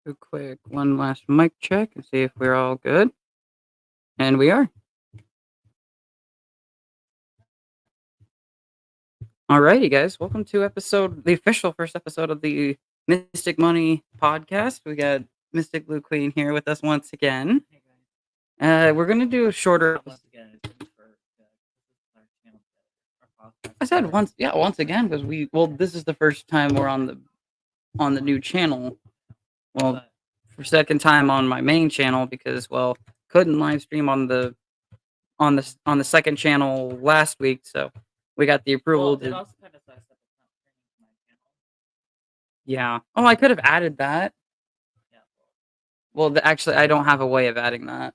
A quick one last mic check and see if we're all good. And we are. Alrighty, guys. Welcome to the official first episode of the Mystic Money podcast. We got Mystic Blue Queen here with us once again. Hey guys. We're gonna do a shorter. Once again, it's been for our channel, our podcast. I said once again because this is the first time we're on the new channel. Well, But for second time on my main channel because couldn't live stream on the second channel last week, so we got the approval it also kind of sucks that it's not streaming to my channel. Yeah. Oh, I could have added that. Yeah. Well, actually, I don't have a way of adding that.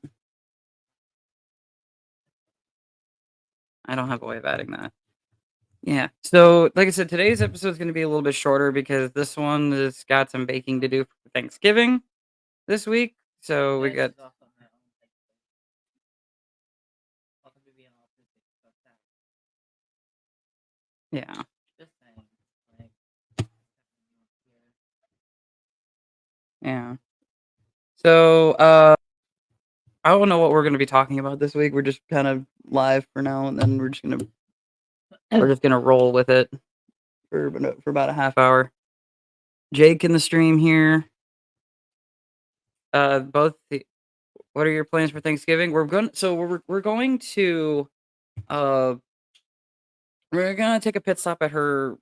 Yeah. So, like I said, today's episode is going to be a little bit shorter because this one has got some baking to do for Thanksgiving this week. So we got. Yeah. Just saying, Yeah. So, I don't know what we're going to be talking about this week. We're just kind of live for now, and then we're just gonna roll with it for about a half hour. Jake in the stream here. What are your plans for Thanksgiving? We're going to take a pit stop at her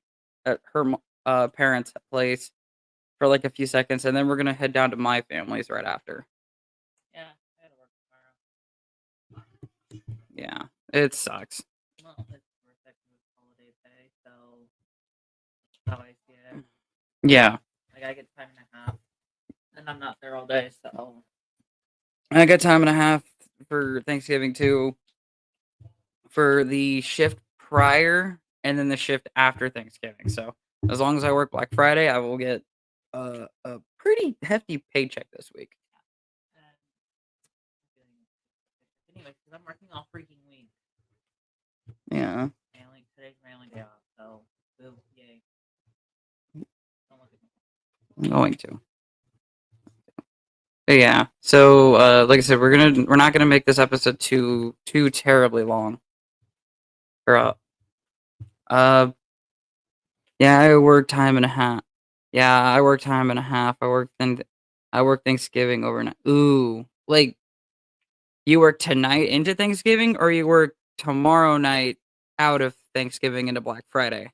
parents' place for like a few seconds, and then we're gonna head down to my family's right after. Yeah, I gotta work tomorrow. Yeah, it sucks. Well, it's holiday pay, so how I see it. Yeah. I gotta get time and a half, and I'm not there all day, so I got time and a half for Thanksgiving too. For the shift prior and then the shift after Thanksgiving. So as long as I work Black Friday, I will get a pretty hefty paycheck this week. Anyway, because I'm working all freaking week. Yeah. Today's my only day off, so boo, yay. Don't look at me. I'm going to. But yeah. So like I said, we're not gonna make this episode too terribly long. Or yeah, I work time and a half. Yeah, I work time and a half. I work Thanksgiving overnight. Ooh, like you work tonight into Thanksgiving, or you work tomorrow night out of Thanksgiving into Black Friday?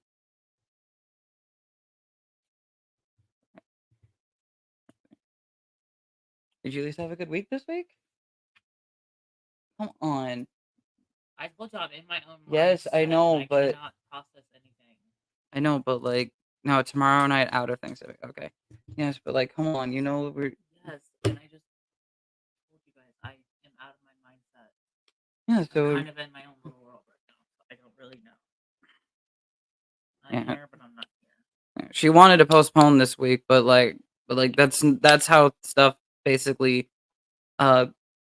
Did you at least have a good week this week? Come on. I told you I'm in my own mind. Yes, I know, but I cannot process anything. I know, but like no, tomorrow night out of Thanksgiving. Okay. Yes, but like come on, we're Yes, and I just told you guys I am out of my mindset. Yeah, so I'm kind of in my own little world right now, so I don't really know. I'm here, but I'm not here. She wanted to postpone this week, but that's how stuff basically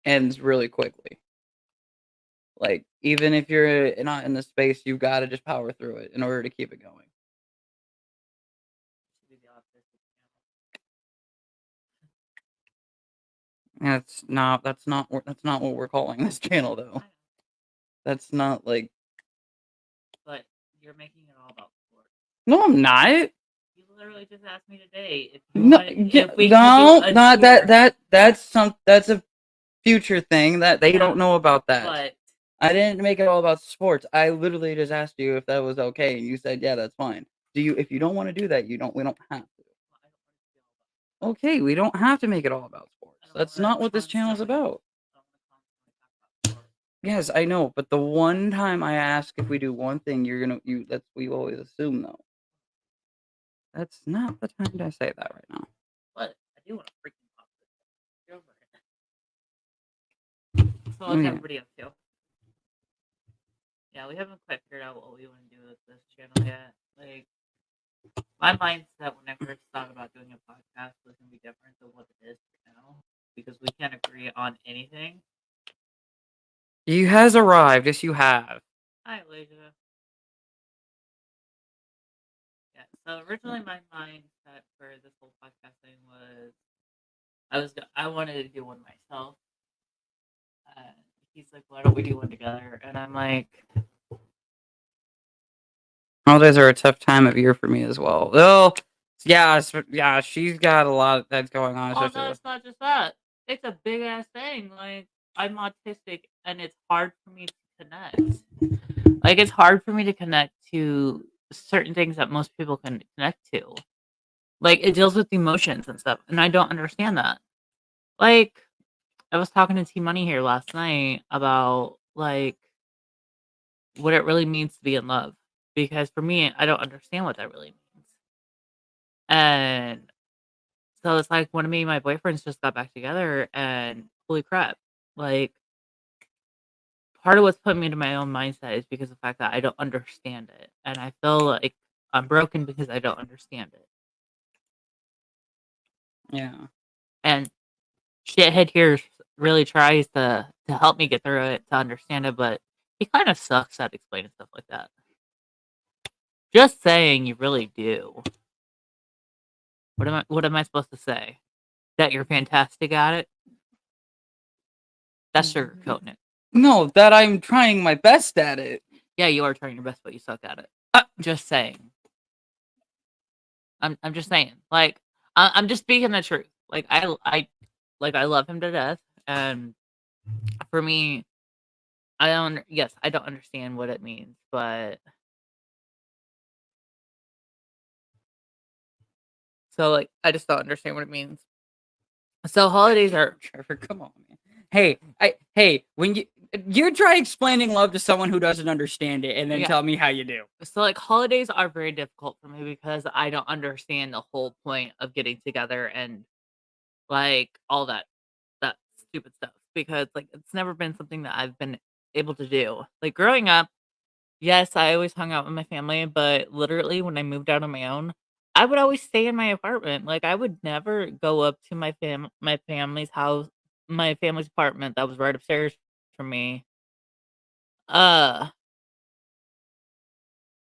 ends really quickly. Like even if you're not in the space, you've got to just power through it in order to keep it going. That's not what we're calling this channel though. That's not like. But you're making it all about sports. No, I'm not. You literally just asked me today if that's a future thing that they don't know about that. But I didn't make it all about sports. I literally just asked you if that was okay, and you said, "Yeah, that's fine." If you don't want to do that, we don't have to. Okay, we don't have to make it all about sports. That's not what this channel is about. Yes, I know, but the one time I ask if we do one thing, we always assume though. That's not the time to say that right now. But I do want to freaking pop this. Get over it. So let's everybody up too. Yeah, we haven't quite figured out what we want to do with this channel yet. Like, my mindset when I first thought about doing a podcast was going to be different than what it is now. Because we can't agree on anything. You has arrived. Yes, you have. Hi, Elijah. Yeah, so originally my mindset for this whole podcast thing was I wanted to do one myself. He's like, why don't we do one together? And I'm like, Holidays are a tough time of year for me as well. Oh, yeah, yeah, she's got a lot that's going on. oh no, Especially it's not just that. It's a big ass thing. Like, I'm autistic, and it's hard for me to connect. Like, it's hard for me to connect to certain things that most people can connect to. Like, it deals with emotions and stuff, and I don't understand that. Like, I was talking to T Money here last night about like what it really means to be in love. Because for me, I don't understand what that really means. And so it's like one of me and my boyfriends just got back together and holy crap. Like part of what's put me into my own mindset is because of the fact that I don't understand it. And I feel like I'm broken because I don't understand it. yeah. And shithead here really tries to help me get through it, to understand it, but he kind of sucks at explaining stuff like that. Just saying, you really do. What am I supposed to say? That you're fantastic at it? That's sugarcoating it. No, that I'm trying my best at it. Yeah, you are trying your best, but you suck at it. Just saying. I'm just saying. Like I'm just speaking the truth. Like I love him to death, and for me, I don't understand what it means, but so like I just don't understand what it means. So holidays are Trevor, come on, man. Hey, when you try explaining love to someone who doesn't understand it, and then Yeah. tell me how you do. So like holidays are very difficult for me because I don't understand the whole point of getting together and like all that stupid stuff because like it's never been something that I've been able to do. Like growing up, yes, I always hung out with my family, but literally when I moved out on my own, I would always stay in my apartment. Like I would never go up to my family's house, my family's apartment that was right upstairs from me. Uh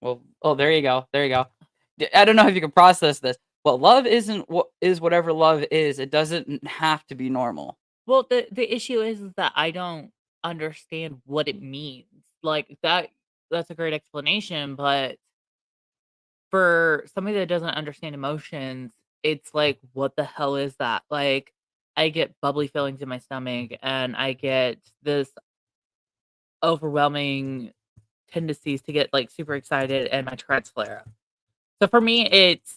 Well, oh, there you go. There you go. I don't know if you can process this. Well, love isn't what is whatever love is. It doesn't have to be normal. well the issue is that I don't understand what it means. Like that's a great explanation, but for somebody that doesn't understand emotions, it's like, what the hell is that? Like, I get bubbly feelings in my stomach and I get this overwhelming tendencies to get like super excited and my Tourette's flare up. So for me, it's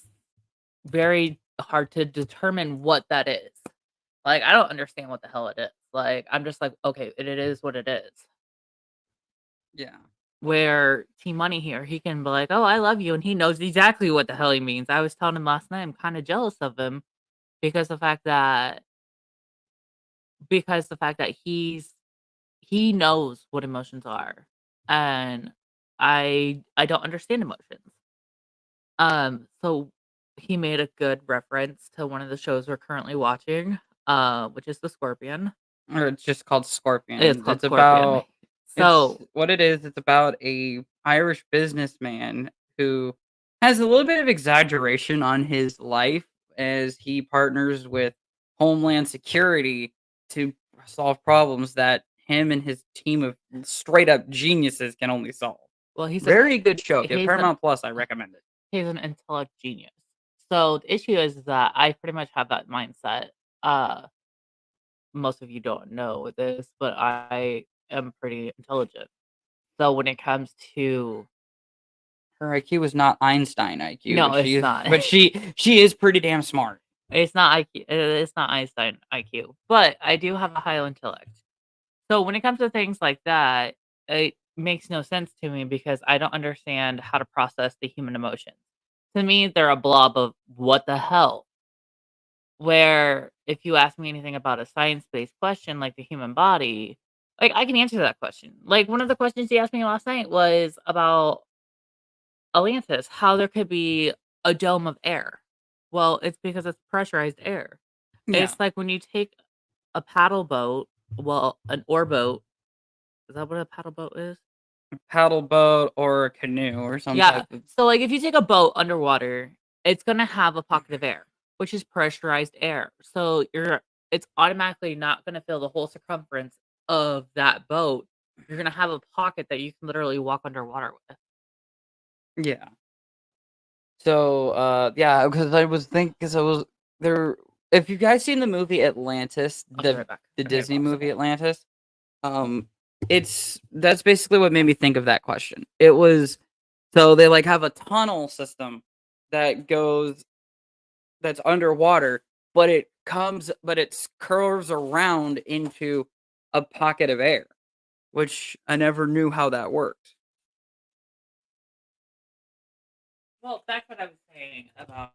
very hard to determine what that is. Like, I don't understand what the hell it is. Like, I'm just like, okay, it is what it is. Yeah. Where Team Money here, he can be like, "Oh, I love you," and he knows exactly what the hell he means. I was telling him last night I'm kind of jealous of him because the fact that he knows what emotions are, and I don't understand emotions. So he made a good reference to one of the shows we're currently watching, which is The Scorpion. Or it's just called It's Scorpion. called Scorpion. It's So what it is. It's about a Irish businessman who has a little bit of exaggeration on his life as he partners with Homeland Security to solve problems that him and his team of straight up geniuses can only solve. well, Very good show. If you have he's an Paramount Plus, I recommend it. he's an intellect genius. So the issue is that I pretty much have that mindset. Uh, Most of you don't know this, but I am pretty intelligent. So when it comes to Her IQ is not Einstein IQ, no, it's not. but she is pretty damn smart. It's not IQ. It's not Einstein IQ, but I do have a high intellect. So when it comes to things like that, it makes no sense to me because I don't understand how to process the human emotions. To me, they're a blob of what the hell. Where if you ask me anything about a science-based question like the human body, like I can answer that question. Like one of the questions he asked me last night was about Atlantis, how there could be a dome of air. Well, it's because it's pressurized air. Yeah, It's like when you take a paddle boat, well, an oar boat. Is that what a paddle boat is? paddle boat or a canoe or some Yeah. type of So like if you take a boat underwater, it's gonna have a pocket of air, which is pressurized air. So it's automatically not gonna fill the whole circumference of that boat. You're gonna have a pocket that you can literally walk underwater with. Yeah. So, yeah, because I was thinking, because I was there. If you guys seen the movie Atlantis, I'll be right back. the I'm gonna Disney pause it. movie Atlantis, that's basically what made me think of that question. It was so they like have a tunnel system that goes that's underwater, but it curves around into a pocket of air, which I never knew how that worked. Well, that's what I was saying about.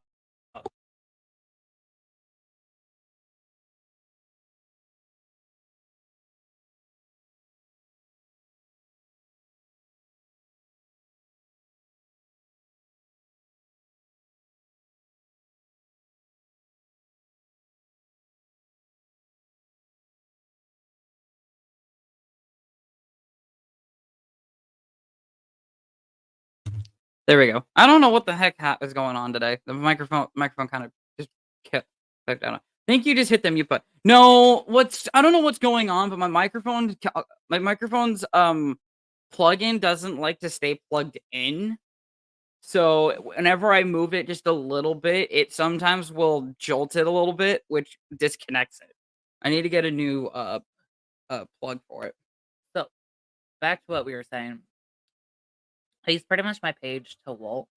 There we go. I don't know what the heck is going on today. The microphone kind of just kept back down. I think you just hit the mute button. No, I don't know what's going on, but my microphone's plug-in doesn't like to stay plugged in. So whenever I move it just a little bit, it sometimes will jolt it a little bit, which disconnects it. I need to get a new plug for it. So, back to what we were saying. He's pretty much my page to Walt.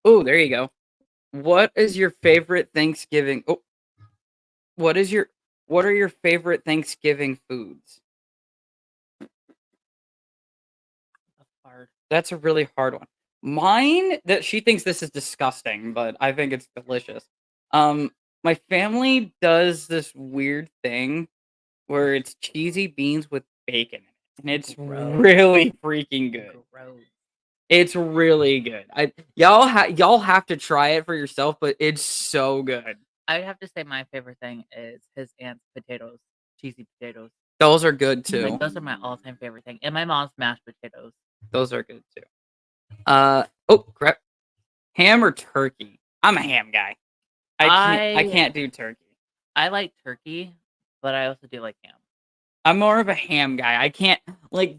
Oh, there you go. What is your favorite Thanksgiving? Oh, what are your favorite Thanksgiving foods? That's hard. That's a really hard one. Mine, that she thinks this is disgusting, but I think it's delicious. My family does this weird thing where it's cheesy beans with bacon in it, and it's Gross. really freaking good. Gross. It's really good. Y'all have to try it for yourself, but it's so good. I'd have to say my favorite thing is his aunt's potatoes, cheesy potatoes. Those are good too. Like, those are my all-time favorite thing, and my mom's mashed potatoes. Those are good too. Oh crap! Ham or turkey? I'm a ham guy. I can't do turkey. I like turkey, but I also do like ham. I'm more of a ham guy. I can't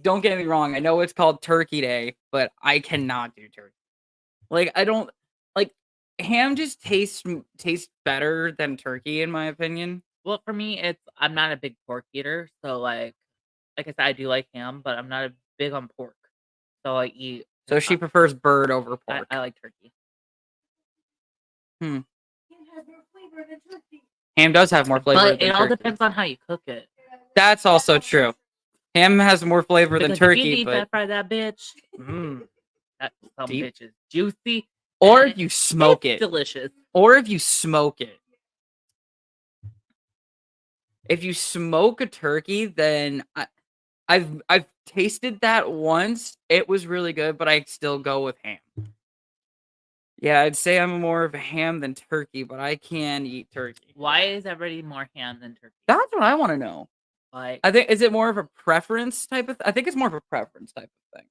don't get me wrong. I know it's called Turkey Day, but I cannot do turkey. Like I don't like ham. Just tastes better than turkey, in my opinion. Well, for me, I'm not a big pork eater, so like I said, I do like ham, but I'm not big on pork. So I eat. So she prefers bird over pork. I like turkey. Ham has more flavor than turkey. Ham does have more flavor than turkey. But it all depends on how you cook it. That's also true. Ham has more flavor than turkey, if you deep but fry that bitch, that some bitch is juicy. Or if you smoke it, delicious. Or if you smoke it. If you smoke a turkey, then I've tasted that once. It was really good, but I still go with ham. Yeah, I'd say I'm more of a ham than turkey, but I can eat turkey. Why is everybody more ham than turkey? That's what I want to know. Like, I think, is it more of a preference type of? I think it's more of a preference type of thing.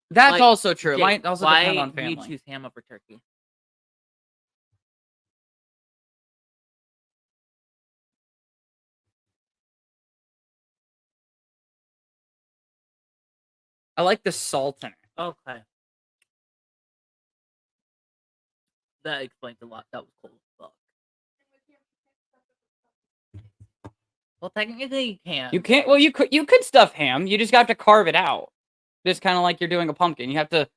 That's also true. It might also depend on family. Why do you choose ham over turkey? I like the salt in it. Okay. That explains a lot. That was cool as fuck. Well, technically you can't. You can't. Well, you could stuff ham. You just have to carve it out. Just kind of like you're doing a pumpkin. You have to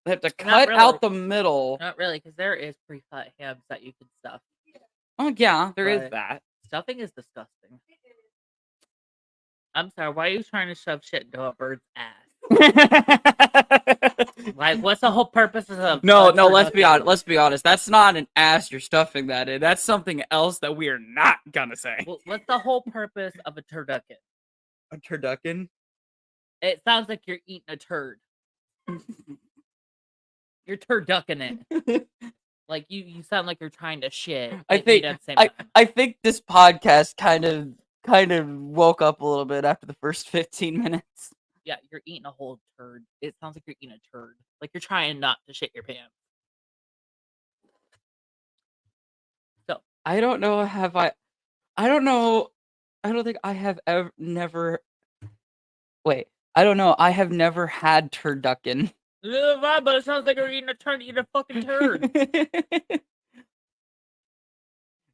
cut out the middle. Not really, because there is pre-cut hams that you can stuff. Oh yeah, there is that. Stuffing is disgusting. I'm sorry. Why are you trying to shove shit into a bird's ass? Like, what's the whole purpose of? No. Let's be honest. Let's be honest. That's not an ass you're stuffing that in. That's something else that we are not gonna say. Well, what's the whole purpose of a turducken? A turducken? It sounds like you're eating a turd. You're turducking it. Like you sound like you're trying to shit. I think this podcast kind of woke up a little bit after the first 15 minutes. Yeah, you're eating a whole turd. It sounds like you're eating a turd. Like you're trying not to shit your pants. I don't know. I don't know. I don't think I have ever never. Wait. I don't know. I have never had turducken. But it sounds like you're eating a fucking turd.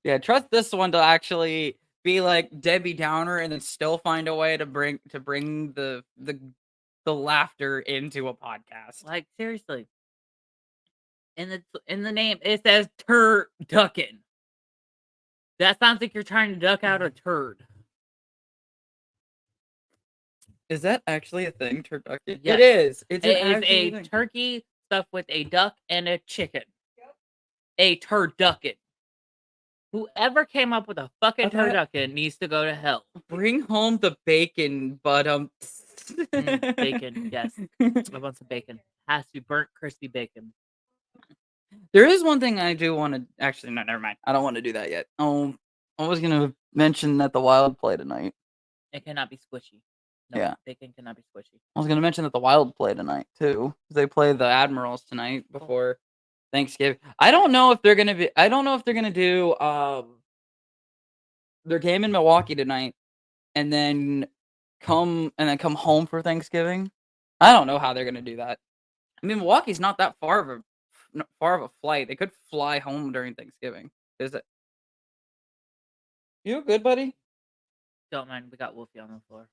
Yeah, trust this one to actually be like Debbie Downer and then still find a way to bring the laughter into a podcast. Like seriously. In the name it says turducken. That sounds like you're trying to duck out a turd. Is that actually a thing, turducken? Yes. It is. It's an It is actual a thing. turkey stuffed with a duck and a chicken. A turducken. Whoever came up with a fucking I thought- turducken needs to go to hell. Bring home the bacon, but Bacon, yes. I want some bacon. Has to be burnt, crispy bacon. There is one thing I do want to actually. No, never mind. I don't want to do that yet. I was gonna mention that the Wild play tonight. It cannot be squishy. No, Yeah. bacon cannot be squishy. I was gonna mention that the Wild play tonight too. They play the Admirals tonight before Thanksgiving. I don't know if they're gonna do their game in Milwaukee tonight, and then come home for Thanksgiving. I don't know how they're gonna do that. I mean, Milwaukee's not that far of a flight. They could fly home during Thanksgiving. Is it? You good, buddy? Don't mind, we got Wolfie on the floor.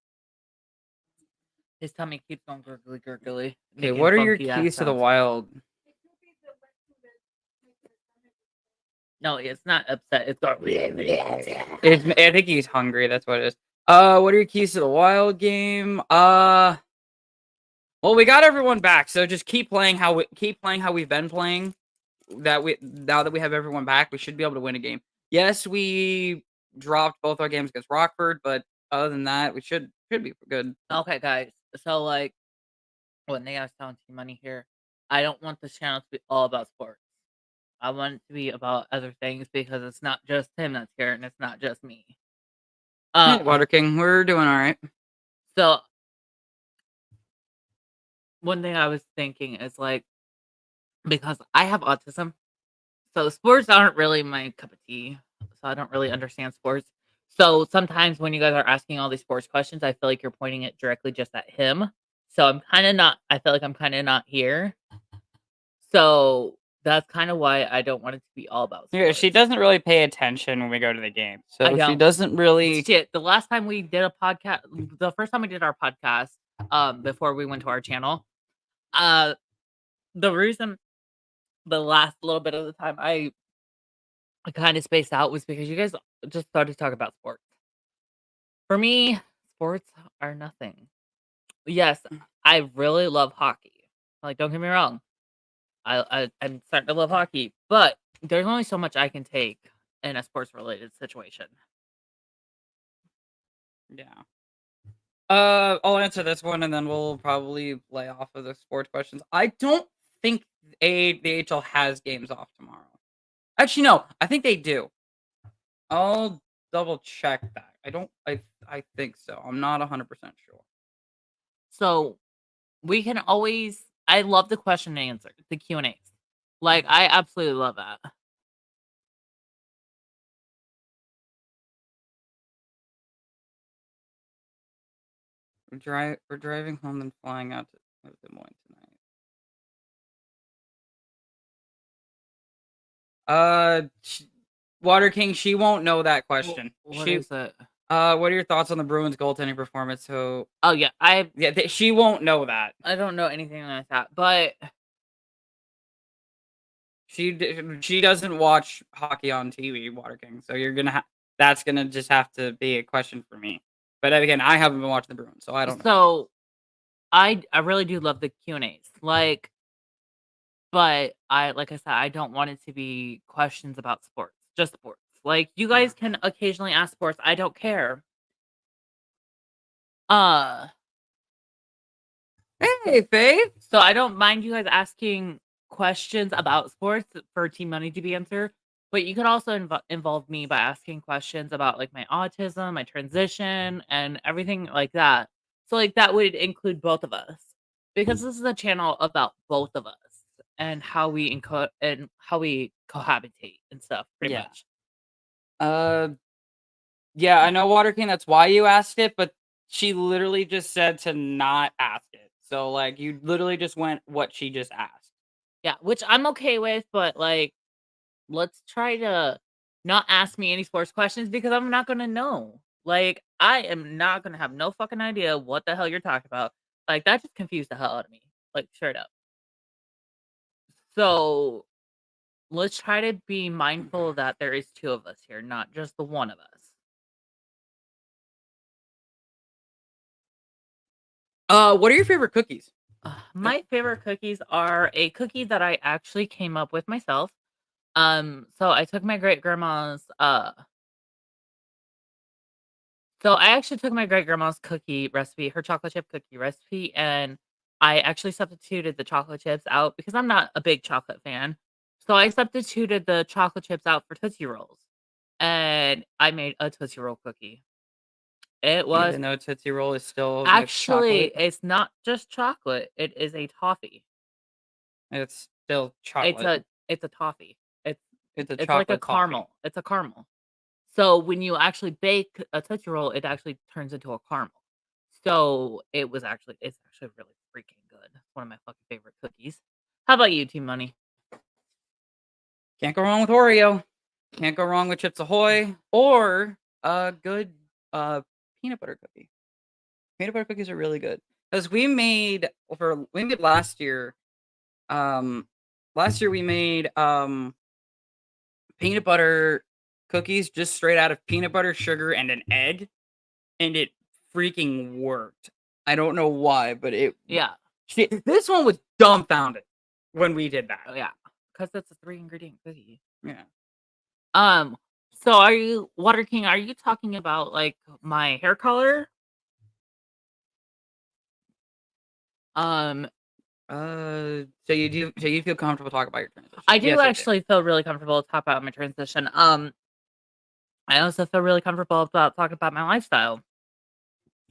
His tummy keeps going gurgly gurgly. Okay, making what are your funky ass keys to the sounds. Wild? No, it's not upset. It's going. I think he's hungry. That's what it is. What are your keys to the Wild game? Well, we got everyone back, so just keep playing how we've been playing. Now that we have everyone back, we should be able to win a game. Yes, we dropped both our games against Rockford, but other than that, we should be good. Okay, guys. So, like, one thing I was telling Team Money here, I don't want this channel to be all about sports. I want it to be about other things because it's not just him that's here and it's not just me. Hey, Water King, we're doing all right. So, one thing I was thinking is like, because I have autism, so sports aren't really my cup of tea. So I don't really understand sports. So sometimes when you guys are asking all these sports questions, I feel like you're pointing it directly just at him. So I'm kind of not. I feel like I'm kind of not here. So that's kind of why I don't want it to be all about sports. Yeah, she doesn't really pay attention when we go to the game, I so she don't. doesn't really. Shit, the last time we did a podcast, the first time we did our podcast, before we went to our channel, the reason the last little bit of the time I kind of spaced out was because you guys just started to talk about sports. For me, sports are nothing. Yes, I really love hockey. Like, don't get me wrong. I'm starting to love hockey, but there's only so much I can take in a sports related situation. Yeah. I'll answer this one, and then we'll probably lay off of the sports questions. I don't think the AHL has games off tomorrow. Actually, no. I think they do. I'll double check that. I think so. I'm not 100% sure. So we can always. I love the question and answer, the Q&As. Like, I absolutely love that. We're driving home and flying out to Des Moines tonight. Water King, she won't know that question. What is it? What are your thoughts on the Bruins goaltending performance? So, Oh yeah, she won't know that. I don't know anything like that, but she doesn't watch hockey on TV, Water King. So that's gonna just have to be a question for me. But again, I haven't been watching the Bruins, so I don't know. So I really do love the Q&As. Like, but like I said, I don't want it to be questions about sports, just sports. Like, you guys can occasionally ask sports. I don't care. Hey, Faith. So I don't mind you guys asking questions about sports for Team Money to be answered, but you could also involve me by asking questions about like my autism, my transition, and everything like that. So like that would include both of us because this is a channel about both of us and how we cohabitate and stuff. Pretty Yeah. much. Uh, yeah, I know Water King. That's why you asked it, but she literally just said to not ask it. So like, you literally just went what she just asked. Yeah, which I'm okay with, but like, let's try to not ask me any sports questions because I'm not gonna know. Like, I am not gonna have no fucking idea what the hell you're talking about. Like, that just confused the hell out of me. Like, straight up. So let's try to be mindful that there is two of us here, not just the one of us. What are your favorite cookies? My favorite cookies are a cookie that I actually came up with myself. So I took my great grandma's so I actually took my great grandma's cookie recipe, her chocolate chip cookie recipe, and I actually substituted the chocolate chips out because I'm not a big chocolate fan. So I substituted the chocolate chips out for Tootsie Rolls. And I made a Tootsie Roll cookie. It was Even though Tootsie Roll is still mixed actually chocolate, it's not just chocolate, it is a toffee. it's still It's chocolate. a toffee. It's It's a it's like a chocolate toffee. caramel. It's a caramel. So when you actually bake a Tootsie Roll, it actually turns into a caramel. So it's actually really freaking good. It's one of my fucking favorite cookies. How about you, Team Money? Can't go wrong with Oreo. Can't go wrong with Chips Ahoy or a good peanut butter cookie. Peanut butter cookies are really good because we made last year. Last year we made peanut butter cookies just straight out of peanut butter, sugar, and an egg, and it freaking worked. I don't know why, but Yeah. this one was dumbfounded when we did that. Oh yeah. Because that's a 3 ingredient cookie. Yeah. So are you Water King, are you talking about like my hair color? Um So you feel comfortable talking about your transition? I do Yes, I do. actually feel really comfortable to talk about my transition. I also feel really comfortable about talking about my lifestyle.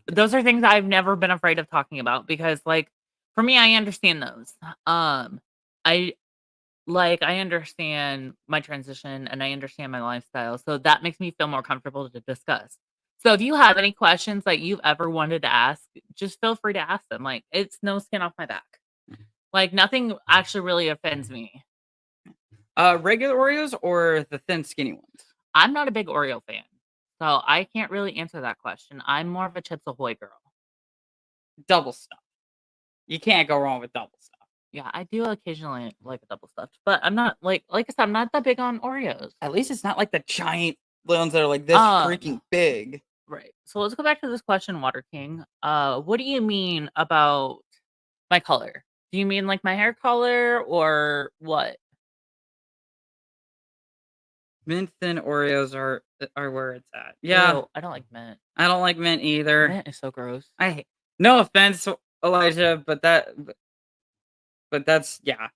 Those are things I've never been afraid of talking about because, like, for me, I understand those. Um, I I understand my transition and I understand my lifestyle, so that makes me feel more comfortable to discuss. So if you have any questions that you've ever wanted to ask, just feel free to ask them. Like, it's no skin off my back. Like, nothing actually really offends me. Regular Oreos or the thin, skinny ones? I'm not a big Oreo fan, so I can't really answer that question. I'm more of a Chips Ahoy girl. Double stuff. You can't go wrong with double stuff. Yeah, I do occasionally like a double stuffed, but I'm not like I said, I'm not that big on Oreos. At least it's not like the giant ones that are like this freaking Um, big. right. So let's go back to this question, Water King. What do you mean about my color? Do you mean like my hair color or what? Mint thin Oreos are where it's at. Yeah, Ew, I don't like mint. I don't like mint either. Mint is so gross. I hate, no offense, Elijah, but that's yeah.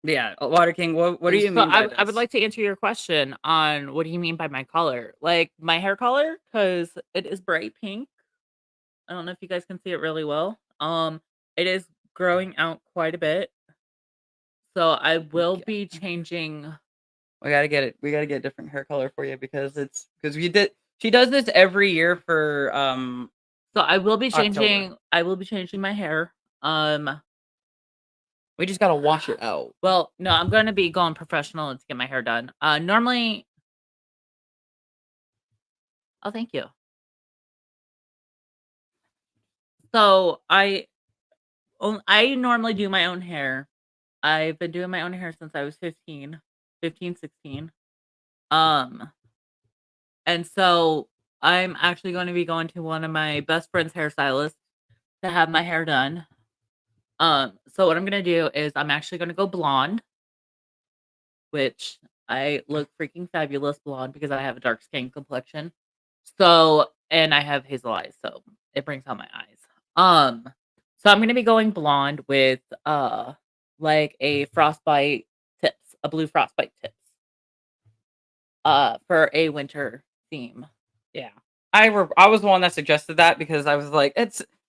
Yeah, Water King, what do you So mean by I would this? like to answer your question on what do you mean by my color? Like my hair color, because it is bright pink. I don't know if you guys can see it really well. It is growing out quite a bit. So I will Okay. be changing. We gotta get it. We gotta get a different hair color for you because we did. She does this every year for So I will be October. changing. I will be changing my hair. We just gotta wash it out. Well, no, I'm going to be going professional to get my hair done. Normally. Oh, thank you. So I normally do my own hair. I've been doing my own hair since I was 15, 16. Um, and so I'm actually going to be going to one of my best friend's hairstylists to have my hair done. So what I'm gonna do is I'm actually gonna go blonde, which I look freaking fabulous blonde because I have a dark skin complexion. So and I have hazel eyes, so it brings out my eyes. Um, so I'm gonna be going blonde with like a frostbite tips, a blue frostbite tips, for a winter theme. Yeah, I was the one that suggested that because I was like,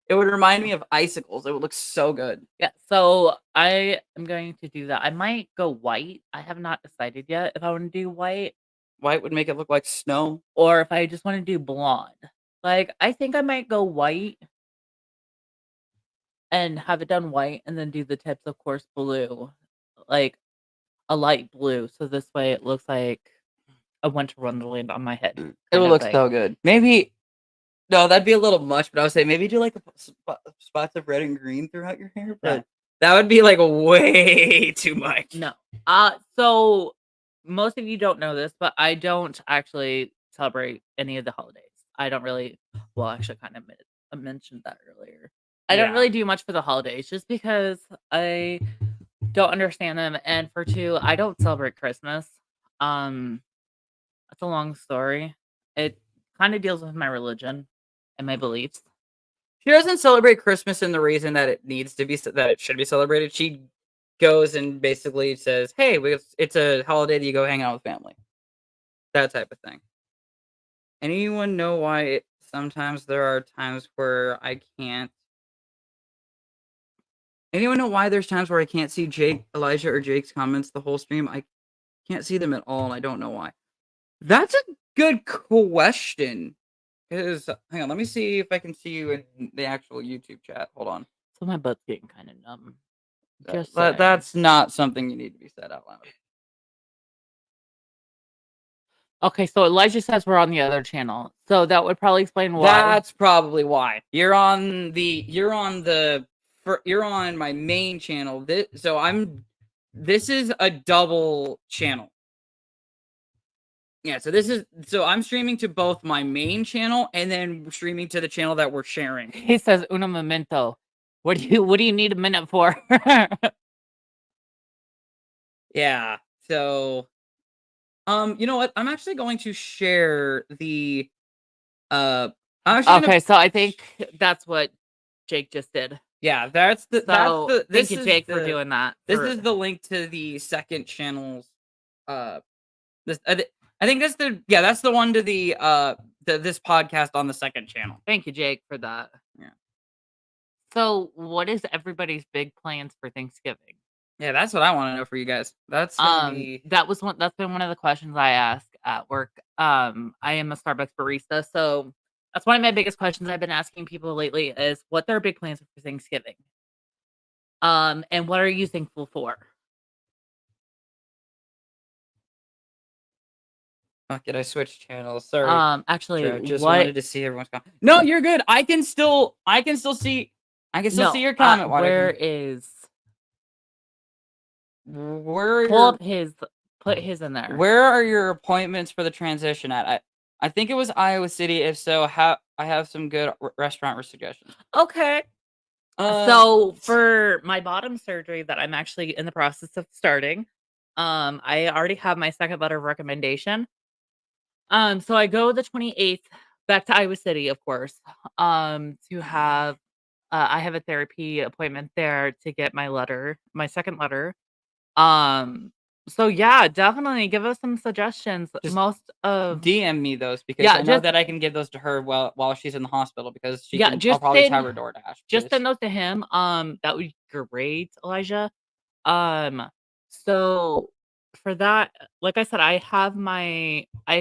It would remind me of icicles. It would look so good. Yeah, so I am going to do that. I might go white. I have not decided yet if I want to do white White would make it look like snow. or if I just want to do blonde. Like, I think I might go white and have it done white and then do the tips, of course, blue. Like a light blue. So this way it looks like a winter wonderland on my head. It kind would of look thing. so good. Maybe no, that'd be a little much, but I would say maybe do like spots of red and green throughout your hair, but that would be like way too much. No. So most of you don't know this, but I don't actually celebrate any of the holidays. I don't really. Well, actually, I mentioned that earlier. I don't Yeah. really do much for the holidays, just because I don't understand them, and for two, I don't celebrate Christmas. That's a long story. It kind of deals with my religion and my beliefs. She doesn't celebrate Christmas in the reason that it needs to be that it should be celebrated. She goes and basically says, "Hey, it's a holiday that you go hang out with family." That type of thing. Anyone know why sometimes there are times where I can't? Anyone know why there's times where I can't see Elijah, or Jake's comments the whole stream? I can't see them at all, and I don't know why. That's a good question. Because hang on, let me see if I can see you in the actual YouTube chat. Hold on. So my butt's getting kind of numb. That's not something you need to be said out loud. Okay, so Elijah says we're on the other channel, so that would probably explain why. That's probably why. You're on my main channel. This is a double channel. Yeah, so I'm streaming to both my main channel and then streaming to the channel that we're sharing. He says un momento. What do you need a minute for? Yeah. So you know what? I'm actually going to share the okay, so I think that's what Jake just did. Yeah, thank you, Jake, for doing that. This is the link to the second channel's this I think that's the one to this podcast on the second channel. Thank you, Jake, for that. Yeah. So, what is everybody's big plans for Thanksgiving? Yeah, that's what I want to know for you guys. That's that's been one of the questions I ask at work. I am a Starbucks barista, so that's one of my biggest questions I've been asking people lately is what their big plans are for Thanksgiving. And what are you thankful for? Fuck it, I switched channels. Sorry. Actually, I just wanted to see everyone's comment. No, you're good. I can still see your comment. Put his in there. Where are your appointments for the transition at? I think it was Iowa City. If so, I have some good restaurant suggestions. Okay. So for my bottom surgery that I'm actually in the process of starting, I already have my second letter of recommendation. So I go the 28th back to Iowa City, of course, to have I have a therapy appointment there to get my second letter. So yeah, definitely give us some suggestions. Just DM me those because I know that I can give those to her while she's in the hospital because I'll probably have her DoorDash. Just send those to him. That would be great, Elijah. So for that, like I said, I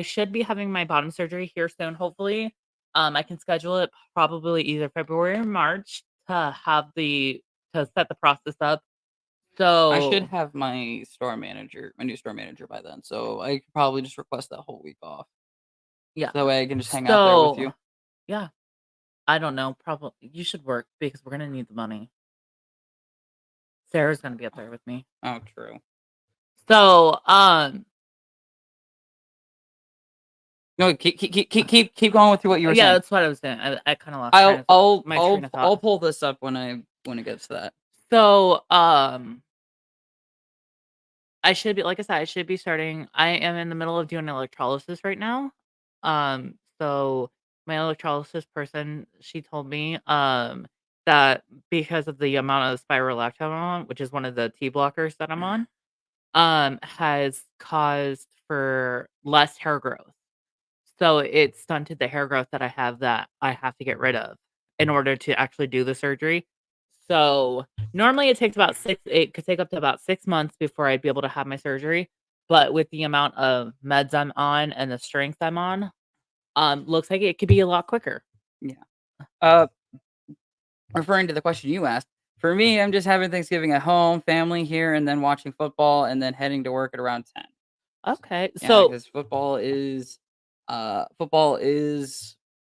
should be having my bottom surgery here soon, hopefully. I can schedule it probably either February or March to set the process up. So I should have my new store manager by then. So I could probably just request that whole week off. Yeah. So that way I can just hang out there with you. Yeah. I don't know. Probably you should work because we're gonna need the money. Sarah's gonna be up there with me. Oh, true. So, no, keep going with what you were saying. Yeah, that's what I was saying. I kind of lost. I'll pull this up when it gets to that. So, I should be, like I said, I should be starting. I am in the middle of doing electrolysis right now. So my electrolysis person, she told me, that because of the amount of spirolactone I'm on, which is one of the T blockers that I'm on, has caused for less hair growth. So it stunted the hair growth that I have to get rid of. in order to actually do the surgery. So normally it takes about it could take up to about 6 months before I'd be able to have my surgery. But with the amount of meds I'm on and the strength I'm on, looks like it could be a lot quicker. Yeah. Uh, referring to the question you asked, for me, I'm just having Thanksgiving at home, family here, and then watching football, and then heading to work at around 10. Okay. Yeah, So because football is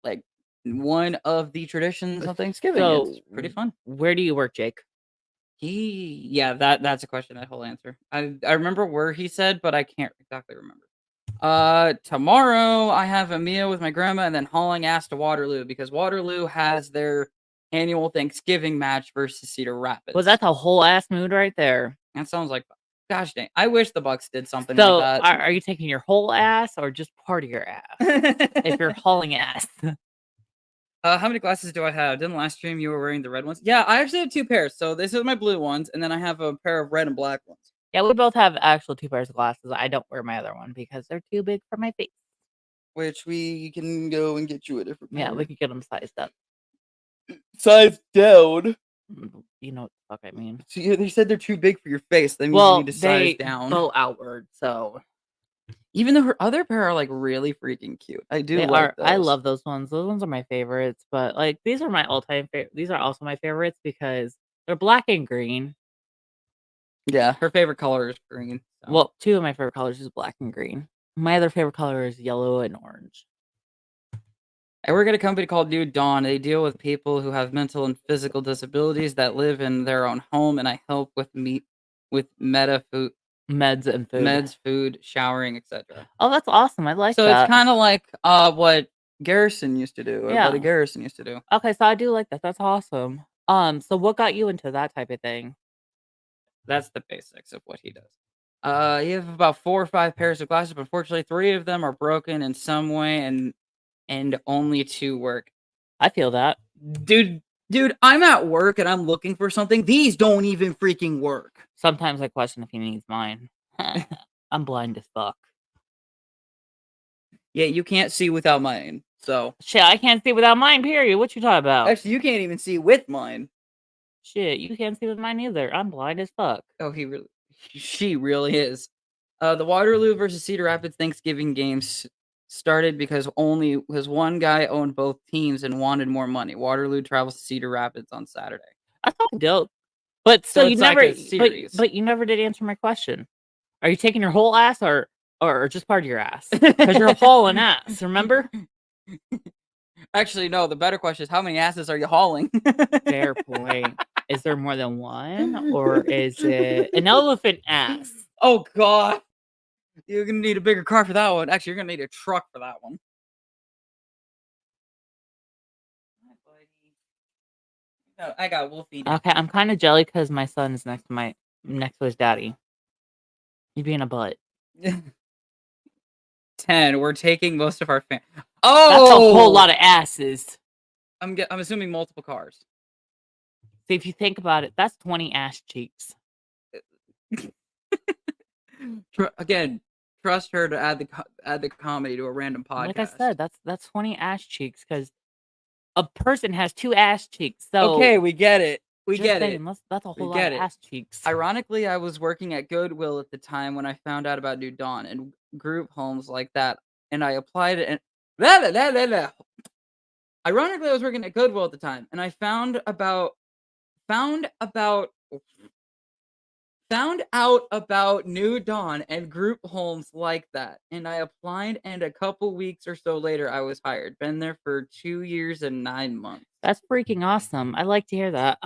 like one of the traditions of Thanksgiving. It's pretty fun. where do you work, Jake? Yeah, that's a question I whole answer. I remember where he said, but I can't exactly remember. Tomorrow I have a meal with my grandma and then hauling ass to Waterloo because Waterloo has their annual Thanksgiving match versus Cedar Rapids. Was that the whole ass mood right there? That sounds like, gosh dang, I wish the Bucks did something So like that. are you taking your whole ass or just part of your ass? If you're hauling ass. How many glasses do I have? Didn't last stream you were wearing the red ones? Yeah, I actually have 2 pairs. So this is my blue ones, and then I have a pair of red and black ones. Yeah, we both have actual 2 pairs of glasses. I don't wear my other one because they're too big for my face. Which we can go and get you a different pair. Yeah, we could get them sized up. Sized down. You know what the fuck I mean. So yeah, they said they're too big for your face. That means you need to size down. Bow outward, so even though her other pair are like really freaking cute. I do like those. I love those ones. Those ones are my favorites, but like these are my all-time favorite. These are also my favorites because they're black and green. Yeah, her favorite color is green. So. Well, 2 of my favorite colors is black and green. My other favorite color is yellow and orange. I work at a company called New Dawn. They deal with people who have mental and physical disabilities that live in their own home, and I help with meds, food, showering, etc. Oh, that's awesome. I like that. So it's kind of like what Garrison used to do, or Buddy Garrison used to do. Okay, so I do like that. That's awesome. So what got you into that type of thing? That's the basics of what he does. You have about 4 or 5 pairs of glasses, but unfortunately 3 of them are broken in some way, and only 2 work. I feel that. Dude, I'm at work and I'm looking for something. These don't even freaking work. Sometimes I question if he needs mine. I'm blind as fuck. Yeah, you can't see without mine. So shit, I can't see without mine, period. What you talking about? Actually, you can't even see with mine. Shit, you can't see with mine either. I'm blind as fuck. Oh, she really is. The Waterloo versus Cedar Rapids Thanksgiving games started because one guy owned both teams and wanted more money. Waterloo travels to Cedar Rapids on Saturday. That's all dope. But so you never, but you never did answer my question. Are you taking your whole ass or just part of your ass? Because you're hauling ass, remember? Actually, no. The better question is, how many asses are you hauling? Fair point. Is there more than one, or is it an elephant ass? Oh God, you're gonna need a bigger car for that one. Actually, you're gonna need a truck for that one. I got Wolfie. Okay, I'm kind of jelly because my son's next to his daddy. You being a butt. 10. We're taking most of our that's a whole lot of asses. I'm assuming multiple cars. So if you think about it, that's 20 ass cheeks. Again, trust her to add the comedy to a random podcast. Like I said, that's 20 ass cheeks because a person has 2 ass cheeks. So okay, we get it. We get it. That's a whole lot of ass cheeks. Ironically, I was working at Goodwill at the time when I found out about New Dawn and group homes like that, and I applied it. And ironically, I was working at Goodwill at the time, and I found out about New Dawn and group homes like that, and I applied, and a couple weeks or so later, I was hired. Been there for 2 years and 9 months. That's freaking awesome. I like to hear that.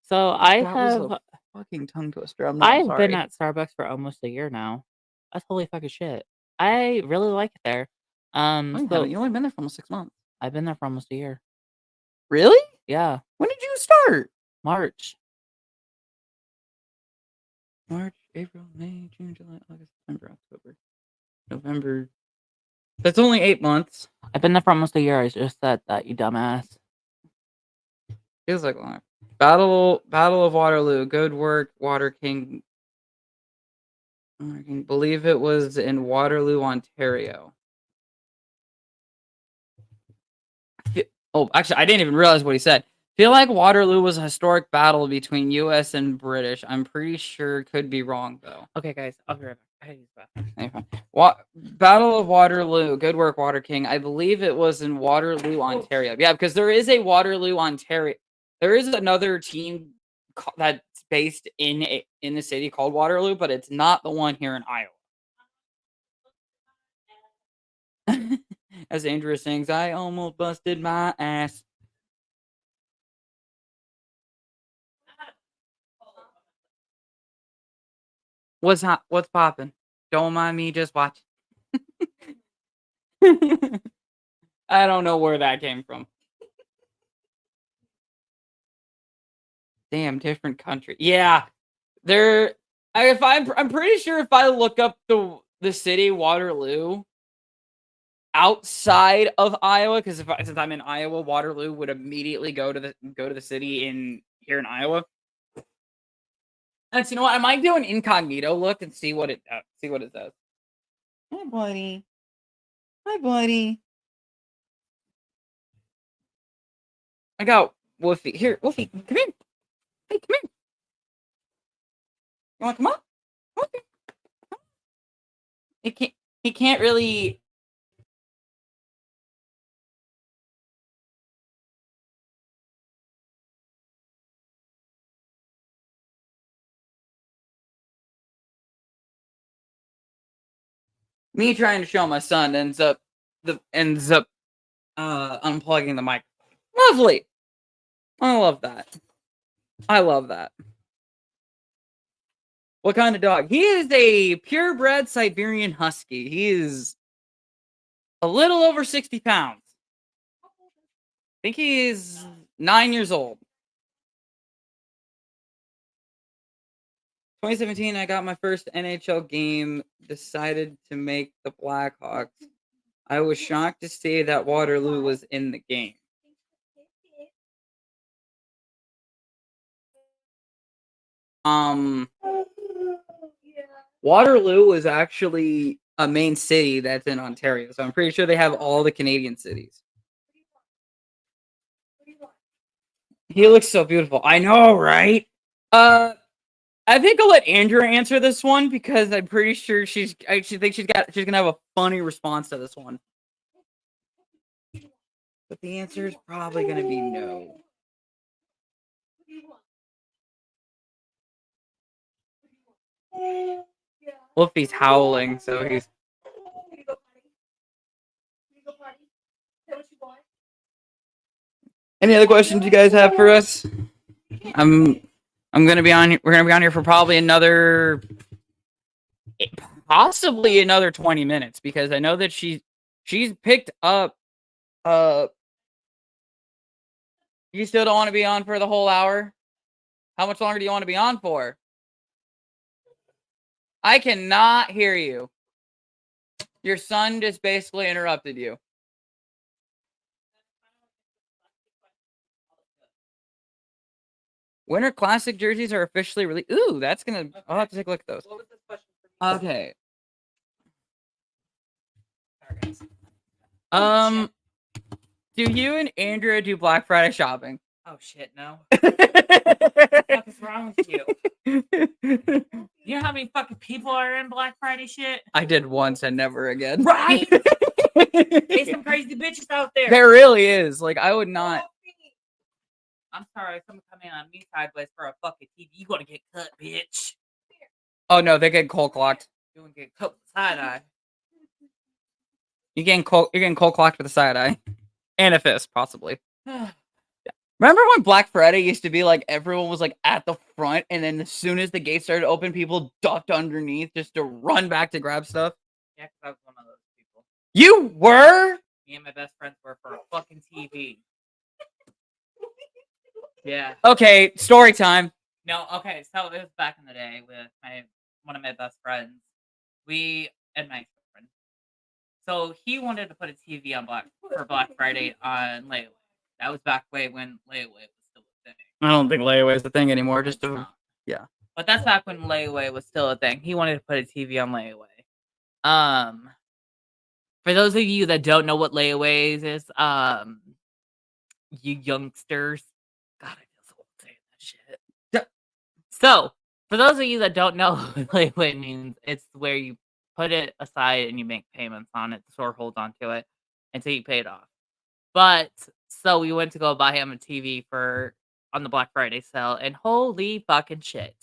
So I have a fucking tongue twister. I've been at Starbucks for almost a year now. That's holy fucking shit. I really like it there. You only been there for almost 6 months. I've been there for almost a year. Really? Yeah. When did you start? March, April, May, June, July, August, September, October, November. That's only 8 months. I've been there for almost a year. I just said that, you dumbass. Feels like long. Battle of Waterloo. Good work, Water King. I can believe it was in Waterloo, Ontario. Oh, actually, I didn't even realize what he said. Feel like Waterloo was a historic battle between U.S. and British. I'm pretty sure could be wrong though. Okay, guys, I'll be right back. I gotta use the bathroom. Anyway, Battle of Waterloo. Good work, Water King. I believe it was in Waterloo, Ontario. Yeah, because there is a Waterloo, Ontario. There is another team that's based in the city called Waterloo, but it's not the one here in Iowa. As Andrew sings, I almost busted my ass. What's popping? Don't mind me, just watch. I don't know where that came from. Damn, different country. Yeah, I'm pretty sure if I look up the city Waterloo outside of Iowa, because since I'm in Iowa, Waterloo would immediately go to the city here in Iowa. And you know what? I might do an incognito look and see what it says. Hi, buddy. Hi, buddy. I got Wolfie. Here, Wolfie, come here. Hey, come here. You want to come on? Okay. He can't really. Me trying to show my son ends up unplugging the mic. Lovely. I love that. I love that. What kind of dog? He is a purebred Siberian Husky. He is a little over 60 pounds. I think he is 9 years old. 2017, I got my first NHL game, decided to make the Blackhawks. I was shocked to see that Waterloo was in the game. Waterloo is actually a main city that's in Ontario, so I'm pretty sure they have all the Canadian cities. He looks so beautiful. I know, right? I think I'll let Andrea answer this one because I'm pretty sure I think she's gonna have a funny response to this one. But the answer is probably gonna be no. Wolfie's howling, so he's. Any other questions you guys have for us? I'm gonna be on. We're gonna be on here for probably possibly another 20 minutes because I know that she's picked up. You still don't want to be on for the whole hour? How much longer do you want to be on for? I cannot hear you. Your son just basically interrupted you. Winter Classic jerseys are officially released. Ooh, that's gonna. Okay. I'll have to take a look at those. What was this question for me? Okay. Do you and Andrea do Black Friday shopping? Oh shit, no. What the fuck is wrong with you? You know how many fucking people are in Black Friday shit? I did once and never again. Right? There's some crazy bitches out there. There really is. Like, I would not. I'm sorry, someone coming on me sideways for a fucking TV. You gonna get cut, bitch. Oh no, they get cold clocked. You gonna get cut with side eye. You're getting cold clocked with a side eye. And a fist, possibly. Yeah. Remember when Black Friday used to be like everyone was like at the front, and then as soon as the gate started to open, people ducked underneath just to run back to grab stuff? Yeah, because I was one of those people. You were? Me and my best friends were for a fucking TV. Yeah. Okay, story time. No, okay, so it was back in the day with one of my best friends. And my friend. So he wanted to put a TV on for Black Friday on layaway. That was back way when layaway was still a thing. I don't think layaway is a thing anymore. Yeah. But that's back when layaway was still a thing. He wanted to put a TV on layaway. For those of you that don't know what layaway is, you youngsters. God, I feel so old saying that shit. Yeah. So, for those of you that don't know what layaway means, it's where you put it aside and you make payments on it. The store holds onto it until you pay it off. But so we went to go buy him a TV on the Black Friday sale, and holy fucking shit.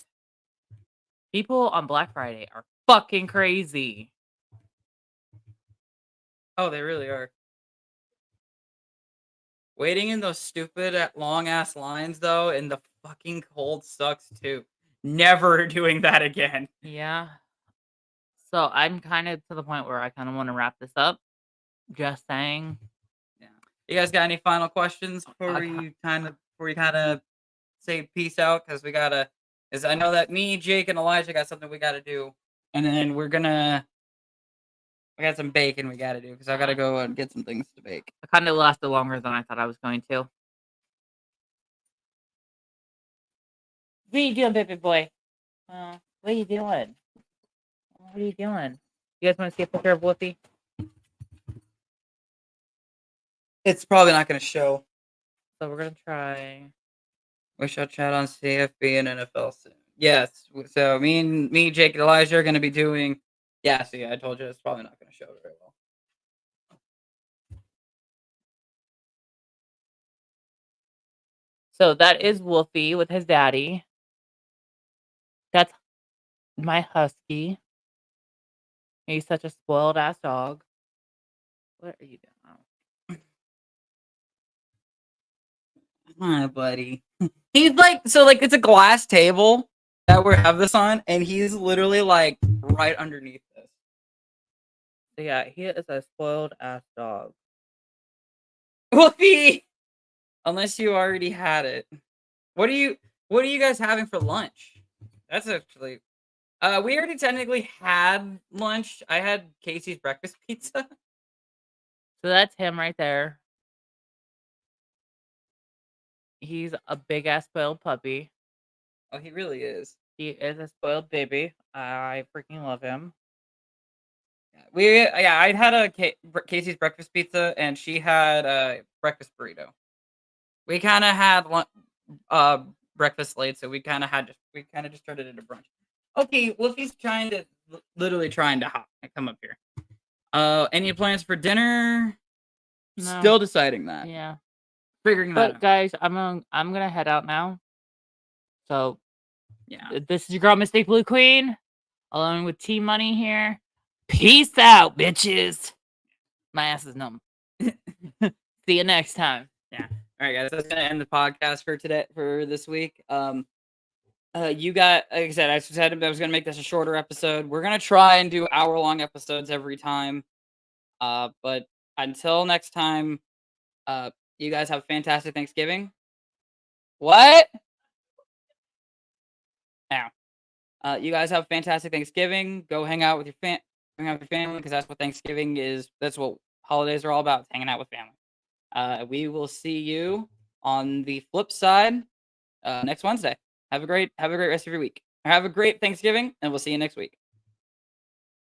People on Black Friday are fucking crazy. Oh, they really are. Waiting in those stupid long ass lines though, in the fucking cold sucks too. Never doing that again. Yeah. So I'm kind of to the point where I kind of want to wrap this up. Just saying. Yeah. You guys got any final questions I before ca- you kind of say peace out? Because we gotta. Because I know that me, Jake, and Elijah got something we gotta do, and then we got some bacon we gotta do because I gotta go and get some things to bake. I kind of lasted longer than I thought I was going to. What are you doing, baby boy? What are you doing? What are you doing? You guys want to see a picture of Wolfie? It's probably not gonna show. So we're gonna try. We shall chat on CFB and NFL soon. Yes. So me, Jake, and Elijah are gonna be doing. Yeah. See, I told you it's probably not gonna show very well. So that is Wolfie with his daddy. That's my husky. He's such a spoiled ass dog. What are you doing? Hi, buddy. He's like it's a glass table that we have this on, and he's literally like right underneath this. So yeah, he is a spoiled ass dog. Wolfie! Unless you already had it. What are you guys having for lunch? That's actually we already technically had lunch. I had Casey's breakfast pizza. So that's him right there. He's a big ass spoiled puppy. Oh, he really is. He is a spoiled baby. I freaking love him. I had a Casey's breakfast pizza, and she had a breakfast burrito. We kind of had breakfast late, so we kind of just turned it into brunch. Okay, Wolfie's literally trying to come up here. Any plans for dinner? No. Still deciding that. Yeah. Figuring that But out. guys, I'm gonna head out now. So Yeah. this is your girl, Mystic Blue Queen, along with T Money here. Peace out, bitches. My ass is numb. See you next time. Yeah. All right, guys. That's gonna end the podcast for this week. You got, like I said, I was gonna make this a shorter episode. We're gonna try and do hour-long episodes every time. But until next time, you guys have a fantastic Thanksgiving. What? Now, you guys have a fantastic Thanksgiving. Go hang out with your family because that's what Thanksgiving is. That's what holidays are all about. Hanging out with family. We will see you on the flip side next Wednesday. Have a great rest of your week. Have a great Thanksgiving, and we'll see you next week.